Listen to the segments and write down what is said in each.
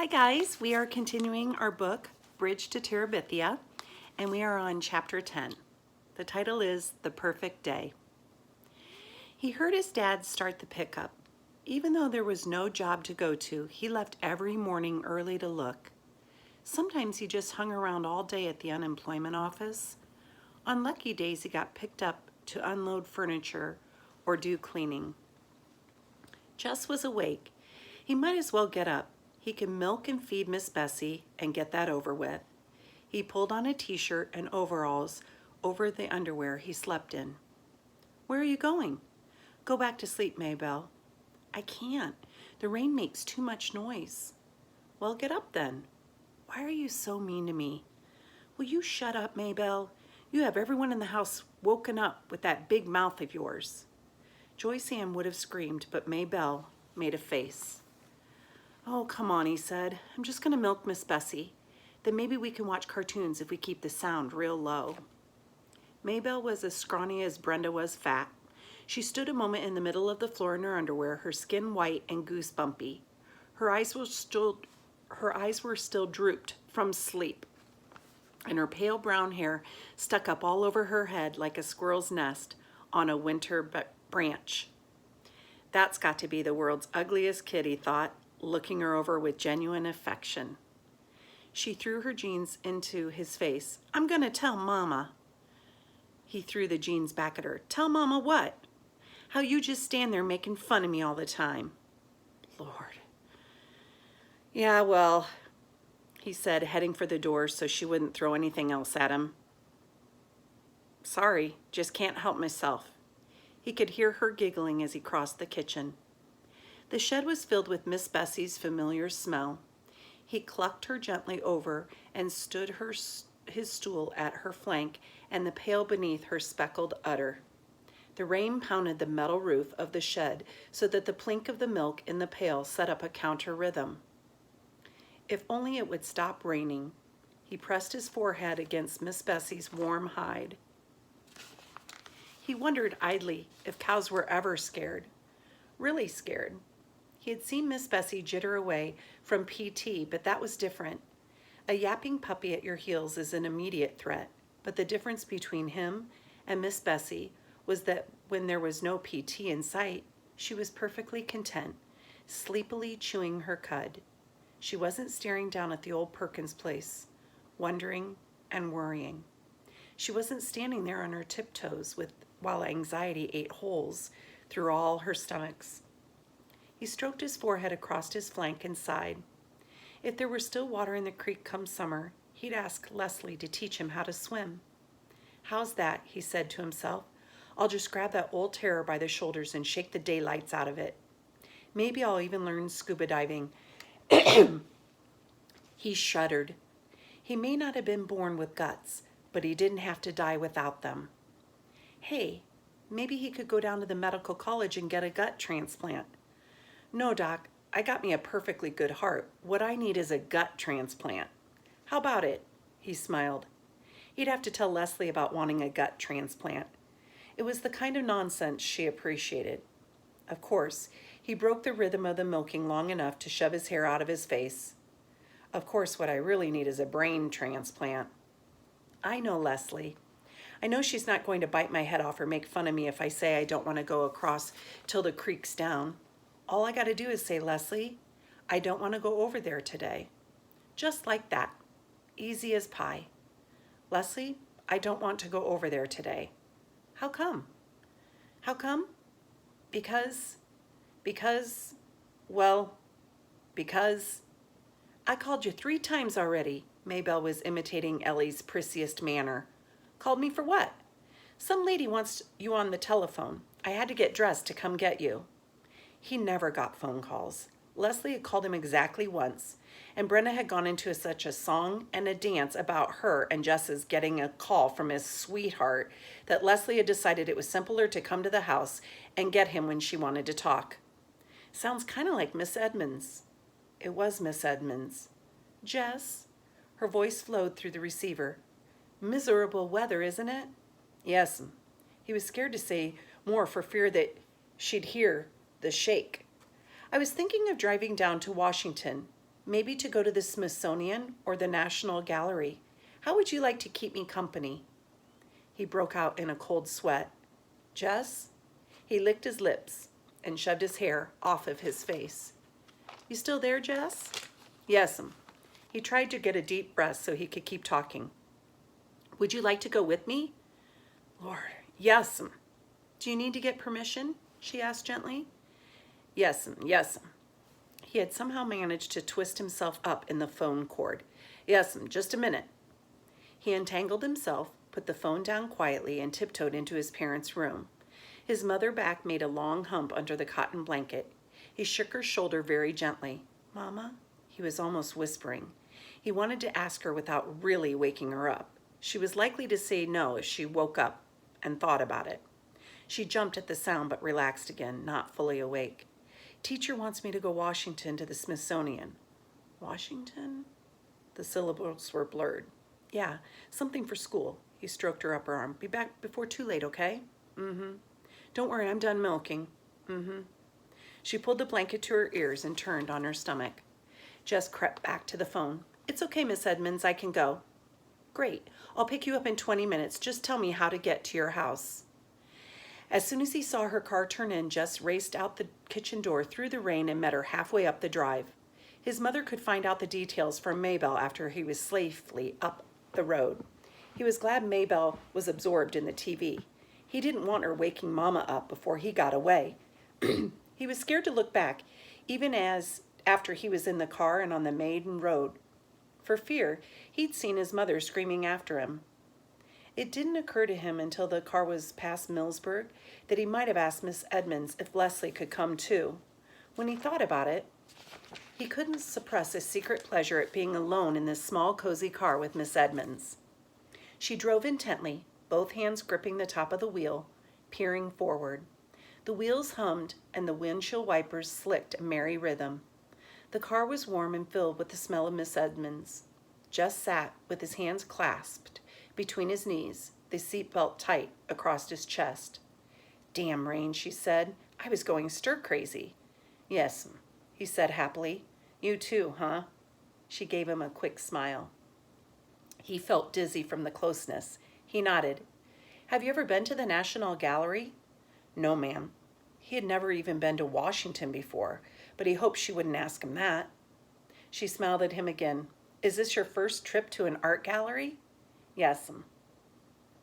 Hi guys, we are continuing our book, Bridge to Terabithia, and we are on chapter 10. The title is The Perfect Day. He heard his dad start the pickup. Even though there was no job to go to, he left every morning early to look. Sometimes he just hung around all day at the unemployment office. On lucky days, he got picked up to unload furniture or do cleaning. Jess was awake. He might as well get up. He could milk and feed Miss Bessie and get that over with. He pulled on a t-shirt and overalls over the underwear he slept in. Where are you going? Go back to sleep, Maybelle. I can't. The rain makes too much noise. Well, get up then. Why are you so mean to me? Will you shut up, Maybelle? You have everyone in the house woken up with that big mouth of yours. Joyce Ann would have screamed, but Maybelle made a face. Oh, come on, he said. I'm just going to milk Miss Bessie. Then maybe we can watch cartoons if we keep the sound real low. Maybelle was as scrawny as Brenda was fat. She stood a moment in the middle of the floor in her underwear, her skin white and goosebumpy. Her eyes were still drooped from sleep, and her pale brown hair stuck up all over her head like a squirrel's nest on a winter branch. That's got to be the world's ugliest kid, he thought, looking her over with genuine affection. She threw her jeans into his face. I'm gonna tell Mama. He threw the jeans back at her. Tell Mama what? How you just stand there making fun of me all the time. Lord. Yeah, well, he said, heading for the door so she wouldn't throw anything else at him. Sorry, just can't help myself. He could hear her giggling as he crossed the kitchen. The shed was filled with Miss Bessie's familiar smell. He clucked her gently over and stood his stool at her flank and the pail beneath her speckled udder. The rain pounded the metal roof of the shed so that the plink of the milk in the pail set up a counter rhythm. If only it would stop raining. He pressed his forehead against Miss Bessie's warm hide. He wondered idly if cows were ever scared, really scared. He had seen Miss Bessie jitter away from PT, but that was different. A yapping puppy at your heels is an immediate threat, but the difference between him and Miss Bessie was that when there was no PT in sight, she was perfectly content, sleepily chewing her cud. She wasn't staring down at the old Perkins place, wondering and worrying. She wasn't standing there on her tiptoes while anxiety ate holes through all her stomachs. He stroked his forehead across his flank and sighed. If there were still water in the creek come summer, he'd ask Leslie to teach him how to swim. How's that, he said to himself. I'll just grab that old terror by the shoulders and shake the daylights out of it. Maybe I'll even learn scuba diving. He shuddered. He may not have been born with guts, but he didn't have to die without them. Hey, maybe he could go down to the medical college and get a gut transplant. No, Doc, I got me a perfectly good heart. What I need is a gut transplant. How about it? He smiled. He'd have to tell Leslie about wanting a gut transplant. It was the kind of nonsense she appreciated. Of course, he broke the rhythm of the milking long enough to shove his hair out of his face. Of course, what I really need is a brain transplant. I know Leslie. I know she's not going to bite my head off or make fun of me if I say I don't want to go across till the creek's down. All I got to do is say, Leslie, I don't want to go over there today. Just like that. Easy as pie. Leslie, I don't want to go over there today. How come? How come? Because I called you 3 times already. Maybelle was imitating Ellie's prissiest manner. Called me for what? Some lady wants you on the telephone. I had to get dressed to come get you. He never got phone calls. Leslie had called him exactly once, and Brenda had gone into such a song and a dance about her and Jess's getting a call from his sweetheart that Leslie had decided it was simpler to come to the house and get him when she wanted to talk. Sounds kind of like Miss Edmonds. It was Miss Edmonds. Jess? Her voice flowed through the receiver. Miserable weather, isn't it? Yes. He was scared to say more for fear that she'd hear the shake. I was thinking of driving down to Washington. Maybe to go to the Smithsonian or the National Gallery. How would you like to keep me company?" He broke out in a cold sweat. "Jess?" He licked his lips and shoved his hair off of his face. "You still there, Jess?" "Yes'm." He tried to get a deep breath so he could keep talking. "Would you like to go with me?" "Lord, yes'm." "Do you need to get permission?" she asked gently. "Yes'm, yes'm." He had somehow managed to twist himself up in the phone cord. "Yes'm, just a minute." He entangled himself, put the phone down quietly, and tiptoed into his parents' room. His mother back made a long hump under the cotton blanket. He shook her shoulder very gently. "Mama?" He was almost whispering. He wanted to ask her without really waking her up. She was likely to say no if she woke up and thought about it. She jumped at the sound but relaxed again, not fully awake. "Teacher wants me to go Washington to the Smithsonian." "Washington?" The syllables were blurred. "Yeah, something for school." He stroked her upper arm. "Be back before too late, okay?" "Mm-hmm." "Don't worry, I'm done milking." "Mm-hmm." She pulled the blanket to her ears and turned on her stomach. Jess crept back to the phone. "It's okay, Miss Edmonds, I can go." "Great. I'll pick you up in 20 minutes. Just tell me how to get to your house." As soon as he saw her car turn in, Jess raced out the kitchen door through the rain and met her halfway up the drive. His mother could find out the details from Maybelle after he was safely up the road. He was glad Maybelle was absorbed in the TV. He didn't want her waking Mama up before he got away. He was scared to look back, even as after he was in the car and on the maiden road, for fear he'd seen his mother screaming after him. It didn't occur to him until the car was past Millsburg that he might have asked Miss Edmonds if Leslie could come too. When he thought about it, he couldn't suppress a secret pleasure at being alone in this small, cozy car with Miss Edmonds. She drove intently, both hands gripping the top of the wheel, peering forward. The wheels hummed and the windshield wipers slicked a merry rhythm. The car was warm and filled with the smell of Miss Edmonds. Jess sat with his hands clasped between his knees, the seatbelt tight across his chest. "Damn rain," she said. "I was going stir-crazy." "Yes'm," he said happily. "You too, huh?" She gave him a quick smile. He felt dizzy from the closeness. He nodded. "Have you ever been to the National Gallery?" "No, ma'am." He had never even been to Washington before, but he hoped she wouldn't ask him that. She smiled at him again. "Is this your first trip to an art gallery?" "Yes'm."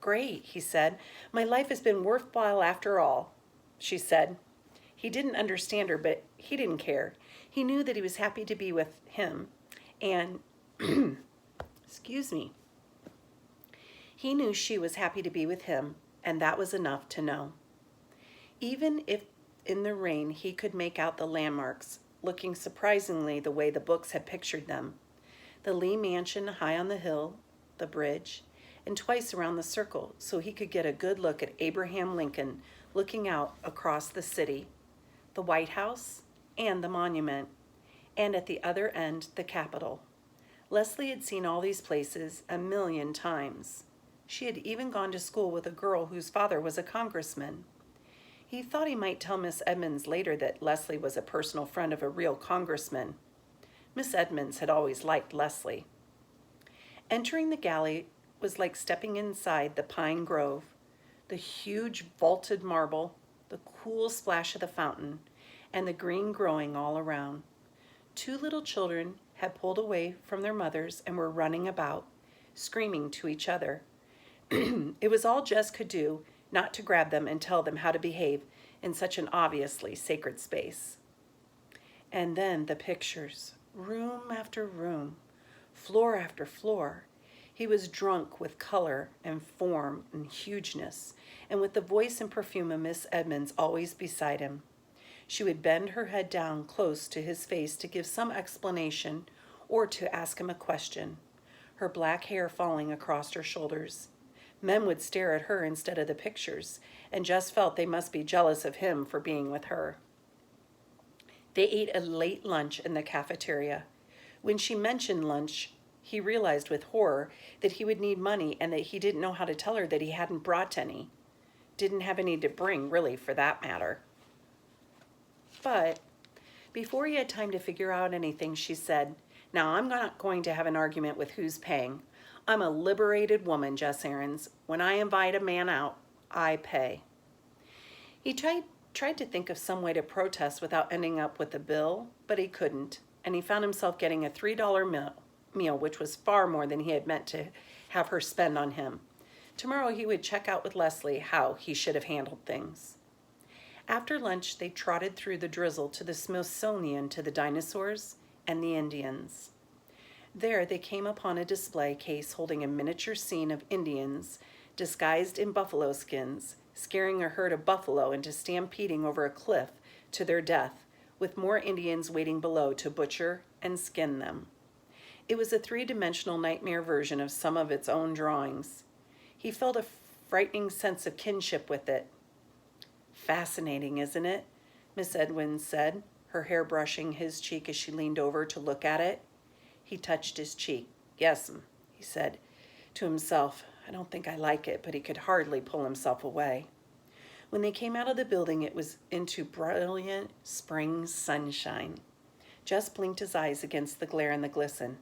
"Great," he said. "My life has been worthwhile after all," she said. He didn't understand her, but he didn't care. He knew that he was happy to be with him, and excuse me. He knew she was happy to be with him, and that was enough to know. Even if in the rain he could make out the landmarks, looking surprisingly the way the books had pictured them. The Lee mansion high on the hill, the bridge, and twice around the circle so he could get a good look at Abraham Lincoln looking out across the city, the White House, and the monument, and at the other end, the Capitol. Leslie had seen all these places a million times. She had even gone to school with a girl whose father was a congressman. He thought he might tell Miss Edmonds later that Leslie was a personal friend of a real congressman. Miss Edmonds had always liked Leslie. Entering the gallery was like stepping inside the pine grove. The huge vaulted marble, the cool splash of the fountain, and the green growing all around. Two little children had pulled away from their mothers and were running about, screaming to each other. It was all Jess could do not to grab them and tell them how to behave in such an obviously sacred space. And then the pictures, room after room, floor after floor. He was drunk with color and form and hugeness, and with the voice and perfume of Miss Edmonds always beside him. She would bend her head down close to his face to give some explanation or to ask him a question, her black hair falling across her shoulders. Men would stare at her instead of the pictures, and Jess felt they must be jealous of him for being with her. They ate a late lunch in the cafeteria. When she mentioned lunch, he realized with horror that he would need money and that he didn't know how to tell her that he hadn't brought any. Didn't have any to bring, really, for that matter. But before he had time to figure out anything, she said, Now, I'm not going to have an argument with who's paying. I'm a liberated woman, Jess Aarons. When I invite a man out, I pay. He tried to think of some way to protest without ending up with a bill, but he couldn't, and he found himself getting a $3 meal, which was far more than he had meant to have her spend on him. Tomorrow he would check out with Leslie how he should have handled things. After lunch, they trotted through the drizzle to the Smithsonian, to the dinosaurs and the Indians. There they came upon a display case holding a miniature scene of Indians disguised in buffalo skins, scaring a herd of buffalo into stampeding over a cliff to their death, with more Indians waiting below to butcher and skin them. It was a three-dimensional nightmare version of some of its own drawings. He felt a frightening sense of kinship with it. "Fascinating, isn't it?" Miss Edmonds said, her hair brushing his cheek as she leaned over to look at it. He touched his cheek. "Yes'm," he said to himself. I don't think I like it, but he could hardly pull himself away. When they came out of the building, it was into brilliant spring sunshine. Jess blinked his eyes against the glare and the glisten.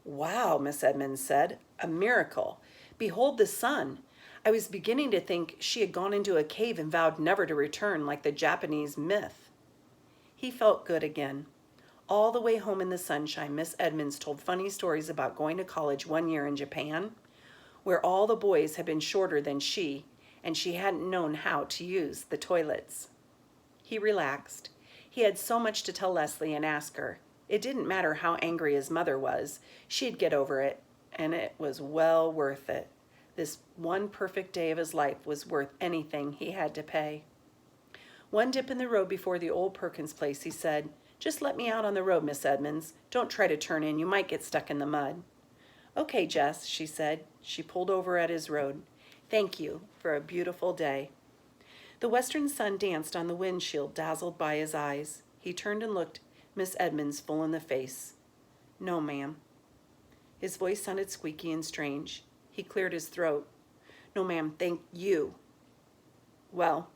"Wow," Miss Edmonds said, "a miracle. Behold the sun. I was beginning to think she had gone into a cave and vowed never to return, like the Japanese myth." He felt good again. All the way home in the sunshine, Miss Edmonds told funny stories about going to college one year in Japan, where all the boys had been shorter than she, and she hadn't known how to use the toilets. He relaxed. He had so much to tell Leslie and ask her. It didn't matter how angry his mother was. She'd get over it, and it was well worth it. This one perfect day of his life was worth anything he had to pay. One dip in the road before the old Perkins place, he said, "Just let me out on the road, Miss Edmonds. Don't try to turn in. You might get stuck in the mud." "Okay, Jess," she said. She pulled over at his road. "Thank you for a beautiful day." The western sun danced on the windshield, dazzled by his eyes. He turned and looked Miss Edmonds full in the face. "No, ma'am." His voice sounded squeaky and strange. He cleared his throat. "No, ma'am, thank you." Well,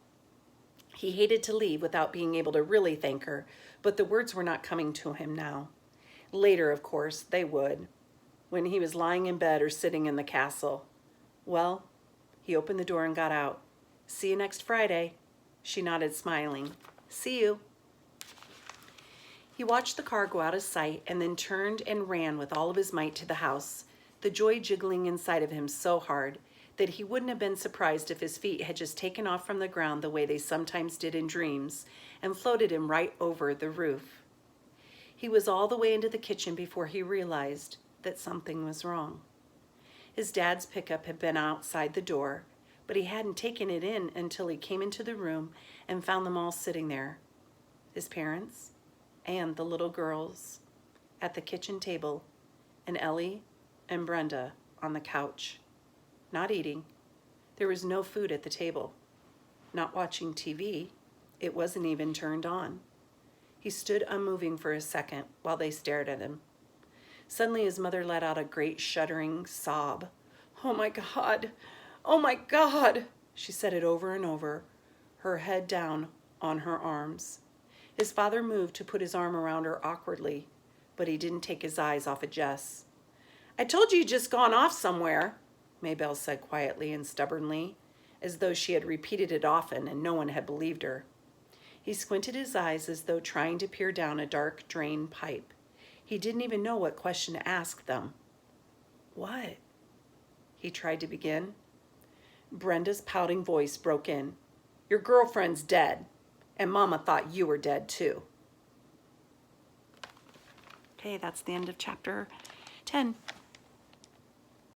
he hated to leave without being able to really thank her, but the words were not coming to him now. Later, of course, they would, when he was lying in bed or sitting in the castle. Well, he opened the door and got out. "See you next Friday." She nodded, smiling. "See you." He watched the car go out of sight and then turned and ran with all of his might to the house, the joy jiggling inside of him so hard that he wouldn't have been surprised if his feet had just taken off from the ground the way they sometimes did in dreams and floated him right over the roof. He was all the way into the kitchen before he realized that something was wrong. His dad's pickup had been outside the door, but he hadn't taken it in until he came into the room and found them all sitting there, his parents and the little girls at the kitchen table, and Ellie and Brenda on the couch, not eating. There was no food at the table. Not watching TV. It wasn't even turned on. He stood unmoving for a second while they stared at him. Suddenly his mother let out a great shuddering sob. "Oh my God! Oh my God!" She said it over and over, her head down on her arms. His father moved to put his arm around her awkwardly, but he didn't take his eyes off of Jess. "I told you you'd just gone off somewhere," Maybelle said quietly and stubbornly, as though she had repeated it often and no one had believed her. He squinted his eyes as though trying to peer down a dark drain pipe. He didn't even know what question to ask them. "What?" he tried to begin. Brenda's pouting voice broke in. "Your girlfriend's dead, and Mama thought you were dead too." Okay, that's the end of chapter 10.